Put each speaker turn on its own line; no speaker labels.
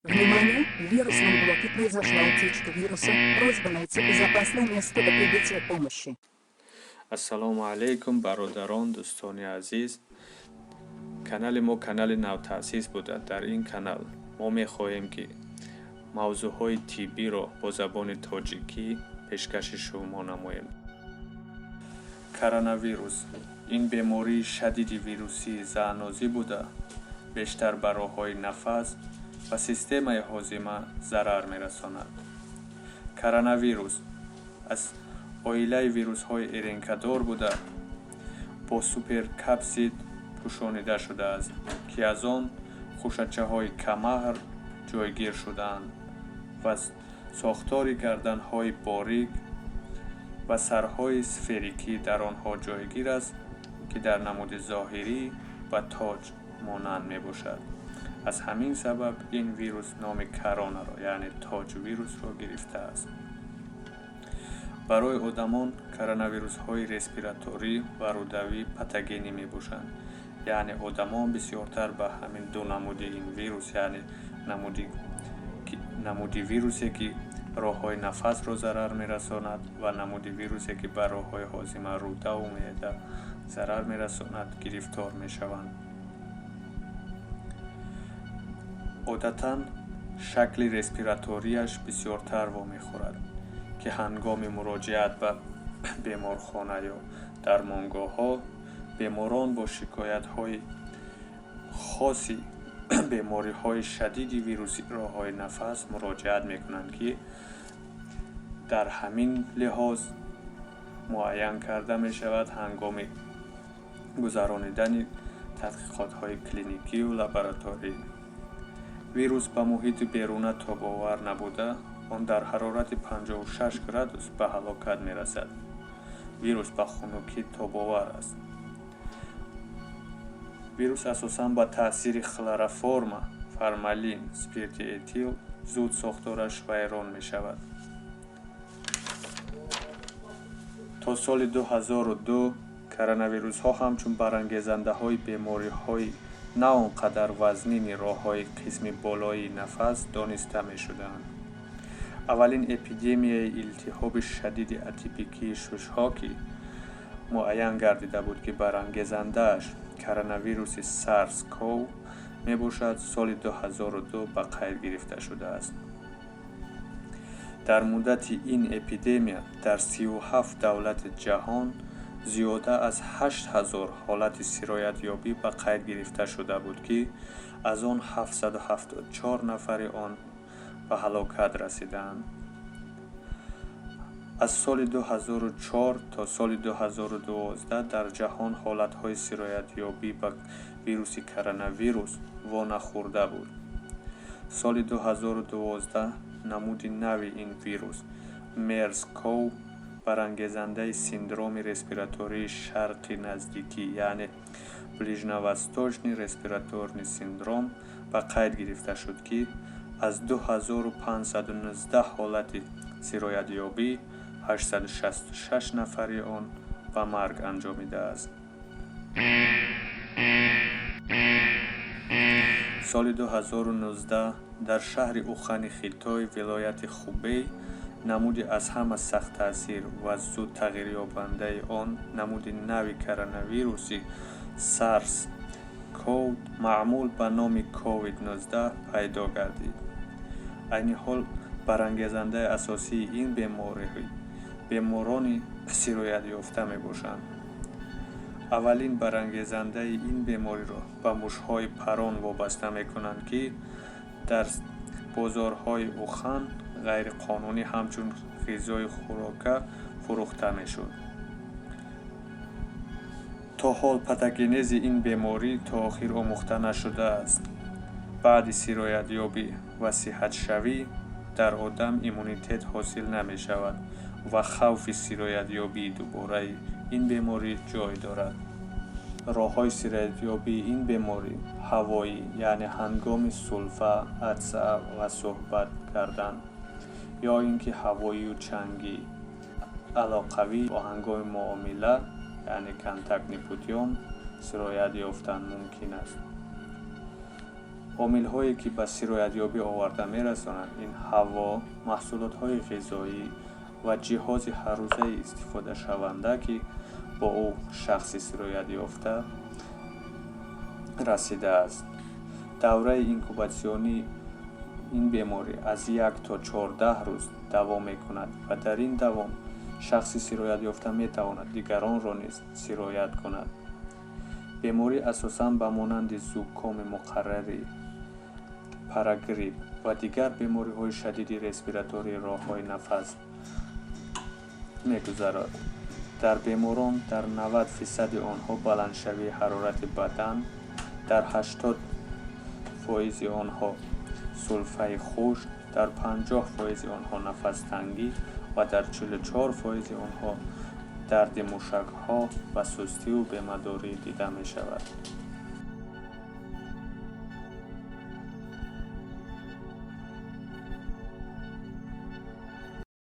Внимание! В вирусном блоке произошла утечка вируса. Просьба найти безопасное место до прибытия помощи.
ассалому алайкум бародарон, дӯстони азиз. Канали мо канали навтаъсис буда. Дар ин канал мо мехоҳем ки мавзӯъҳои тиббиро бо забони тоҷикӣ пешкаши шумо намоем. Коронавирус ин бемории шадиди вирусии заънозӣ буда бештар ба роҳҳои нафас ва системаи ҳозима зарар мерасонад. Коронавирус аз оилаи вирусҳои рнк буда бо суперкапсид пӯшонида шудааст, ки аз он хушачаҳои камаҳр ҷойгир шудаанд ва сохтори гарданҳои борик ва сарҳои сферикӣ дар онҳо ҷойгир аст, ки дар намуди зоҳирӣ ба тоҷ монанд мебошад. аз ҳамин сабаб ин вирус номи коронаро, яъне тоҷвирусро гирифтааст. барои одамон коронавирусҳои респираторӣ ва рӯдавӣ патогенӣ мебошанд, яъне одамон бисёртар ба ҳамин ду намуди ин вирус, яъне намуди вирусе ки роҳҳои нафасро зарар мерасонад ва намуди вирусе ки ба роҳҳои ҳозима рӯдаву меъда зарар мерасонад, гирифтор мешаванд. одатан шакли респираторияш бисёртар вомехӯрад, ки ҳангоми муроҷиат ба беморхона ё дармонгоҳҳо беморон бо шикоятҳои хоси бемориҳои шадиди вируси роҳҳои нафас муроҷиат мекунанд, ки дар ҳамин лиҳоз муайян карда мешавад ҳангоми гузаронидани тадқиқотҳои клиникию лабораторӣ. вирус ба муҳити беруна тобовар набуда, он дар ҳарорати 56 градус ба ҳалокат мерасад. вирус ба хунукӣ тобовар аст. вирус асосан ба таъсири хлороформа, формалин, спирти этил зуд сохтораш вайрон мешавад. то соли 2002 коронавирусҳо ҳамчун барангезандаҳои бемориҳои на он қадар вазнини роҳҳои қисми болоии нафас дониста мешуданд. аввалин эпидемияи илтиҳоби шадиди атипикии шушҳокӣ муайян гардида буд, ки барангезандааш коронавируси SARS-CoV мебошад, соли 2002 ба қайд гирифта шудааст. дар муддати ин эпидемия дар 37 давлати ҷаҳон зиёда аз 8000 ҳолати сироятёбӣ ба қайд гирифта шуда буд, ки аз он 774 нафари он ба ҳалокат расиданд. аз соли 2004 то соли 2012 дар ҷаҳон ҳолатҳои сироятёбӣ ба вируси коронавирус вонахӯрда буд. соли 2012 намуди нави ин вирус MERS-CoV барангезандаи синдроми респиратории шарқи наздикӣ, яъне ближневосточный респираторный синдром ба қайд гирифта шуд, ки аз 2519 ҳолати сироятёбӣ 866 нафари он ба марг анҷомидааст. соли 2019 дар шаҳри ухани хитой, вилояти хубей, намуди аз ҳама сахттаъсир ва зуд тағйирёбандаи он намуди нави коронавируси SARS-CoV маъмул ба номи COVID-19 пайдо гардид. айни ҳол барангезандаи асосии ин беморони сироятёфта мебошанд. аввалин барангезандаи ин бемориро ба мушҳои парон вобаста мекунанд, ки дар бозорҳои ухан ғайриқонунӣ ҳамчун ғизои хӯрока фурӯхта мешуд. то ҳол патогенези ин беморӣ то охир омӯхта нашудааст. баъди сироятёбӣ ва сиҳатшавӣ дар одам иммунитет ҳосил намешавад ва хавфи сироятёбии дубораи ин беморӣ ҷой дорад. роҳҳои сироятёбии ин беморӣ ҳавоӣ, яъне ҳангоми сулфа, атса ва суҳбат кардан, ё ин ки ҳавоию чангӣ, алоқавӣ ва ҳангоми муомила, яъне контактни путём сироят ёфтан мумкин аст. омилҳое ки ба сироятёбӣ оварда мерасонанд ин ҳаво, маҳсулотҳои ғизоӣ ва ҷиҳози ҳаррӯзаи истифодашаванда ки бо ӯ шахси сироятёфта расидааст. давраи инкубатсионии ин беморӣ аз 1 то 14 рӯз давом мекунад ва дар ин давом шахси сироятёфта метавонад дигаронро низ сироят кунад. беморӣ асосан ба монанди зукоми муқаррари парагрипп ва дигар бемориҳои шадиди респиратории роҳҳои нафас мегузарад. дар беморон дар 90% онҳо баландшавии ҳарорати бадан, дар 80% онҳо сулфаи хушк, дар 50% онҳо нафастангӣ ва дар 44% онҳо дарди мушакҳо ва сустиву бемадорӣ дида мешавад.